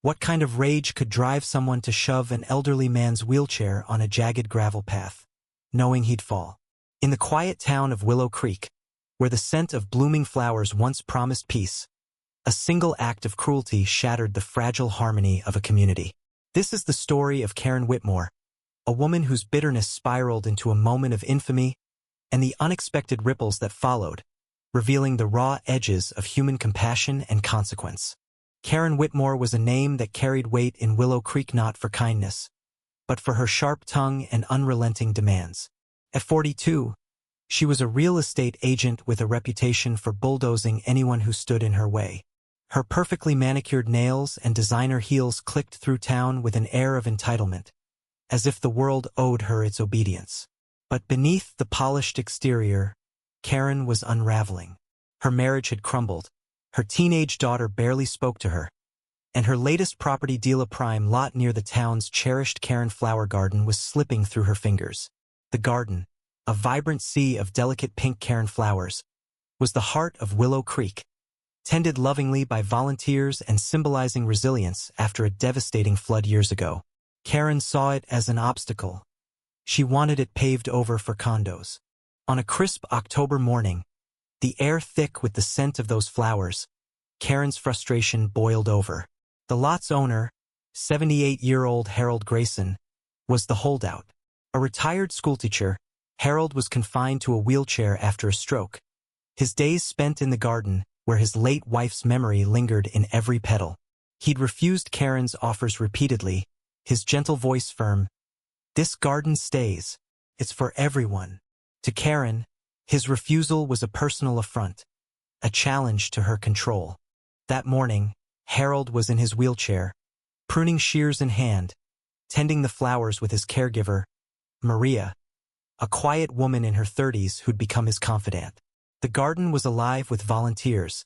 What kind of rage could drive someone to shove an elderly man's wheelchair on a jagged gravel path, knowing he'd fall? In the quiet town of Willow Creek, where the scent of blooming flowers once promised peace, a single act of cruelty shattered the fragile harmony of a community. This is the story of Karen Whitmore, a woman whose bitterness spiraled into a moment of infamy and the unexpected ripples that followed, revealing the raw edges of human compassion and consequence. Karen Whitmore was a name that carried weight in Willow Creek not for kindness, but for her sharp tongue and unrelenting demands. At 42, she was a real estate agent with a reputation for bulldozing anyone who stood in her way. Her perfectly manicured nails and designer heels clicked through town with an air of entitlement, as if the world owed her its obedience. But beneath the polished exterior, Karen was unraveling. Her marriage had crumbled. Her teenage daughter barely spoke to her, and her latest property deal, a prime lot near the town's cherished Karen flower garden, was slipping through her fingers. The garden, a vibrant sea of delicate pink Karen flowers, was the heart of Willow Creek, tended lovingly by volunteers and symbolizing resilience after a devastating flood years ago. Karen saw it as an obstacle. She wanted it paved over for condos. On a crisp October morning, the air thick with the scent of those flowers, Karen's frustration boiled over. The lot's owner, 78-year-old Harold Grayson, was the holdout. A retired schoolteacher, Harold was confined to a wheelchair after a stroke. His days spent in the garden, where his late wife's memory lingered in every petal. He'd refused Karen's offers repeatedly, his gentle voice firm. "This garden stays. It's for everyone." To Karen, his refusal was a personal affront, a challenge to her control. That morning, Harold was in his wheelchair, pruning shears in hand, tending the flowers with his caregiver, Maria, a quiet woman in her 30s who'd become his confidant. The garden was alive with volunteers,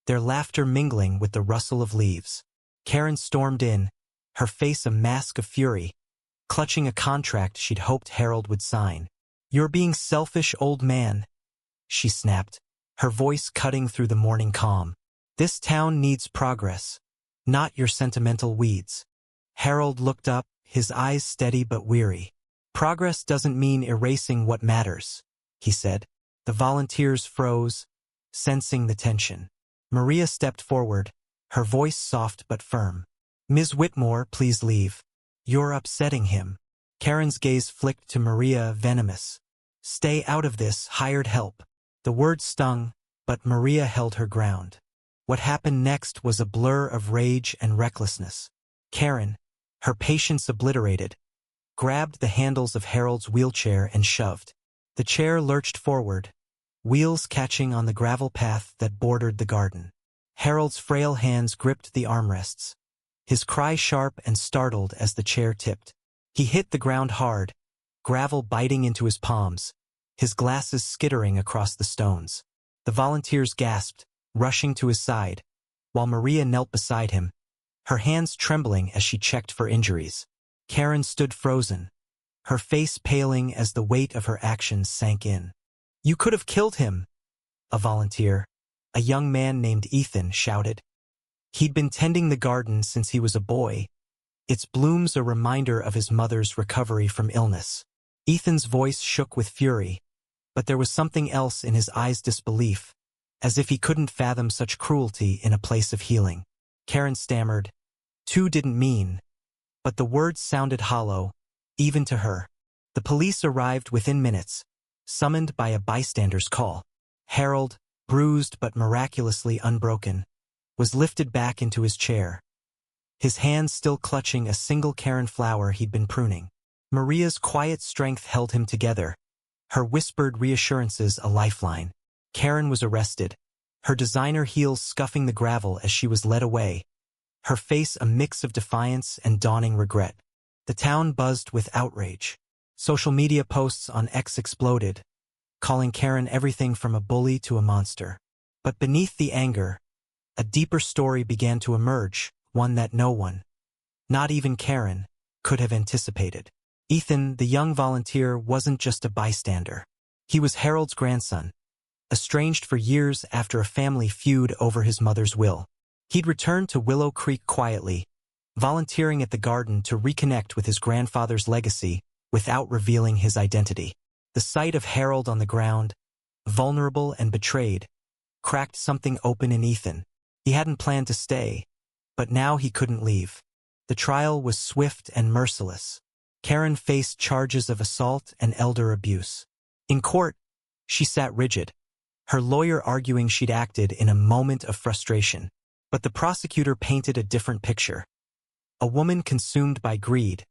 their laughter mingling with the rustle of leaves. Karen stormed in, her face a mask of fury, clutching a contract she'd hoped Harold would sign. "You're being selfish, old man," she snapped, her voice cutting through the morning calm. "This town needs progress, not your sentimental weeds." Harold looked up, his eyes steady but weary. "Progress doesn't mean erasing what matters," he said. The volunteers froze, sensing the tension. Maria stepped forward, her voice soft but firm. "Ms. Whitmore, please leave. You're upsetting him." Karen's gaze flicked to Maria, venomous. "Stay out of this, hired help." The word stung, but Maria held her ground. What happened next was a blur of rage and recklessness. Karen, her patience obliterated, grabbed the handles of Harold's wheelchair and shoved. The chair lurched forward, wheels catching on the gravel path that bordered the garden. Harold's frail hands gripped the armrests, his cry sharp and startled as the chair tipped. He hit the ground hard, gravel biting into his palms, his glasses skittering across the stones. The volunteers gasped, rushing to his side, while Maria knelt beside him, her hands trembling as she checked for injuries. Karen stood frozen, her face paling as the weight of her actions sank in. "You could have killed him," a volunteer, a young man named Ethan, shouted. He'd been tending the garden since he was a boy, its blooms a reminder of his mother's recovery from illness. Ethan's voice shook with fury, but there was something else in his eyes, disbelief, as if he couldn't fathom such cruelty in a place of healing. Karen stammered. "Two didn't mean," but the words sounded hollow, even to her. The police arrived within minutes, summoned by a bystander's call. Harold, bruised but miraculously unbroken, was lifted back into his chair, his hands still clutching a single Karen flower he'd been pruning. Maria's quiet strength held him together, her whispered reassurances a lifeline. Karen was arrested, her designer heels scuffing the gravel as she was led away, her face a mix of defiance and dawning regret. The town buzzed with outrage. Social media posts on X exploded, calling Karen everything from a bully to a monster. But beneath the anger, a deeper story began to emerge, one that no one, not even Karen, could have anticipated. Ethan, the young volunteer, wasn't just a bystander. He was Harold's grandson, estranged for years after a family feud over his mother's will. He'd returned to Willow Creek quietly, volunteering at the garden to reconnect with his grandfather's legacy without revealing his identity. The sight of Harold on the ground, vulnerable and betrayed, cracked something open in Ethan. He hadn't planned to stay, but now he couldn't leave. The trial was swift and merciless. Karen faced charges of assault and elder abuse. In court, she sat rigid, her lawyer arguing she'd acted in a moment of frustration. But the prosecutor painted a different picture. A woman consumed by greed,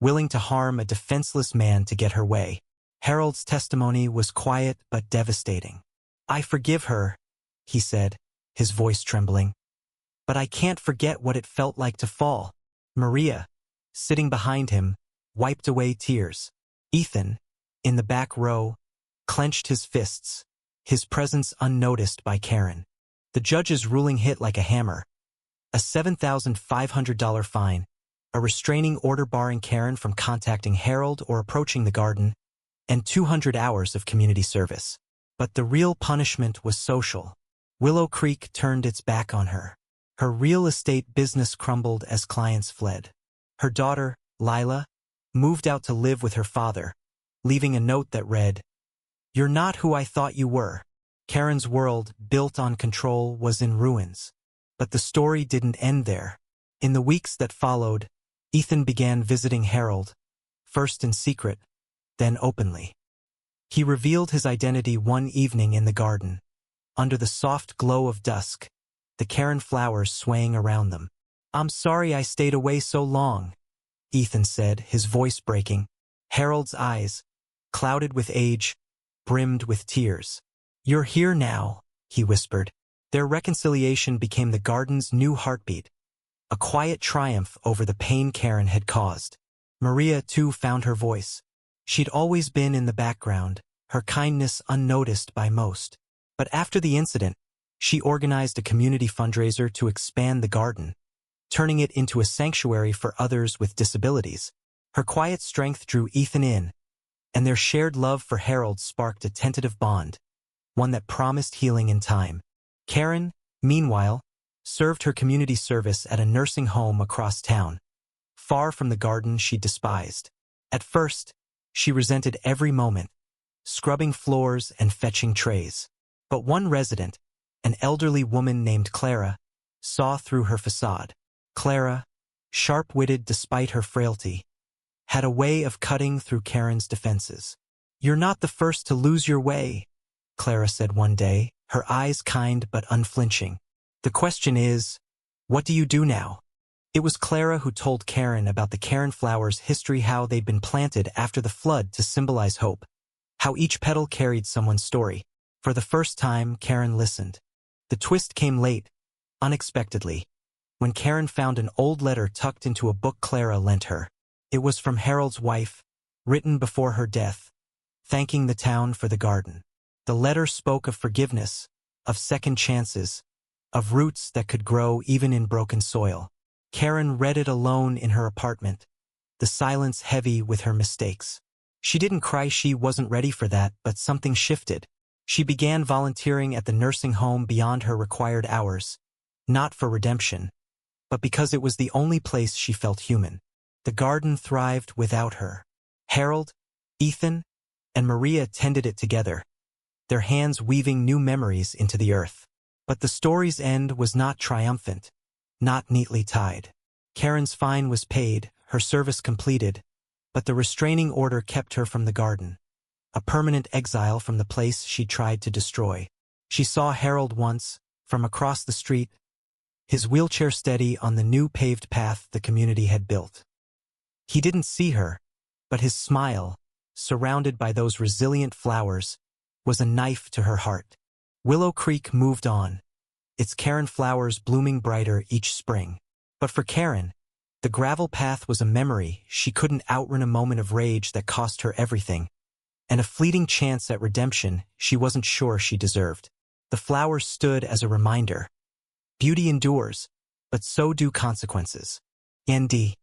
willing to harm a defenseless man to get her way. Harold's testimony was quiet but devastating. "I forgive her," he said, his voice trembling. "But I can't forget what it felt like to fall." Maria, sitting behind him, wiped away tears. Ethan, in the back row, clenched his fists, his presence unnoticed by Karen. The judge's ruling hit like a hammer. A $7,500 fine, a restraining order barring Karen from contacting Harold or approaching the garden, and 200 hours of community service. But the real punishment was social. Willow Creek turned its back on her. Her real estate business crumbled as clients fled. Her daughter, Lila, moved out to live with her father, leaving a note that read, "You're not who I thought you were." Karen's world, built on control, was in ruins. But the story didn't end there. In the weeks that followed, Ethan began visiting Harold, first in secret, then openly. He revealed his identity one evening in the garden, under the soft glow of dusk, the Karen flowers swaying around them. "I'm sorry I stayed away so long," Ethan said, his voice breaking. Harold's eyes, clouded with age, brimmed with tears. "You're here now," he whispered. Their reconciliation became the garden's new heartbeat, a quiet triumph over the pain Karen had caused. Maria, too, found her voice. She'd always been in the background, her kindness unnoticed by most. But after the incident, she organized a community fundraiser to expand the garden, turning it into a sanctuary for others with disabilities. Her quiet strength drew Ethan in, and their shared love for Harold sparked a tentative bond, one that promised healing in time. Karen, meanwhile, served her community service at a nursing home across town, far from the garden she despised. At first, she resented every moment, scrubbing floors and fetching trays. But one resident, an elderly woman named Clara, saw through her facade. Clara, sharp-witted despite her frailty, had a way of cutting through Karen's defenses. "You're not the first to lose your way," Clara said one day, her eyes kind but unflinching. "The question is, what do you do now?" It was Clara who told Karen about the Karen flowers' history, how they'd been planted after the flood to symbolize hope, how each petal carried someone's story. For the first time, Karen listened. The twist came late, unexpectedly, when Karen found an old letter tucked into a book Clara lent her. It was from Harold's wife, written before her death, thanking the town for the garden. The letter spoke of forgiveness, of second chances, of roots that could grow even in broken soil. Karen read it alone in her apartment, the silence heavy with her mistakes. She didn't cry, she wasn't ready for that, but something shifted. She began volunteering at the nursing home beyond her required hours, not for redemption, but because it was the only place she felt human. The garden thrived without her. Harold, Ethan, and Maria tended it together, their hands weaving new memories into the earth. But the story's end was not triumphant, not neatly tied. Karen's fine was paid, her service completed, but the restraining order kept her from the garden, a permanent exile from the place she tried to destroy. She saw Harold once, from across the street, his wheelchair steady on the new paved path the community had built. He didn't see her, but his smile, surrounded by those resilient flowers, was a knife to her heart. Willow Creek moved on, its Karen flowers blooming brighter each spring. But for Karen, the gravel path was a memory she couldn't outrun, a moment of rage that cost her everything, and a fleeting chance at redemption she wasn't sure she deserved. The flowers stood as a reminder. Beauty endures, but so do consequences. Nd.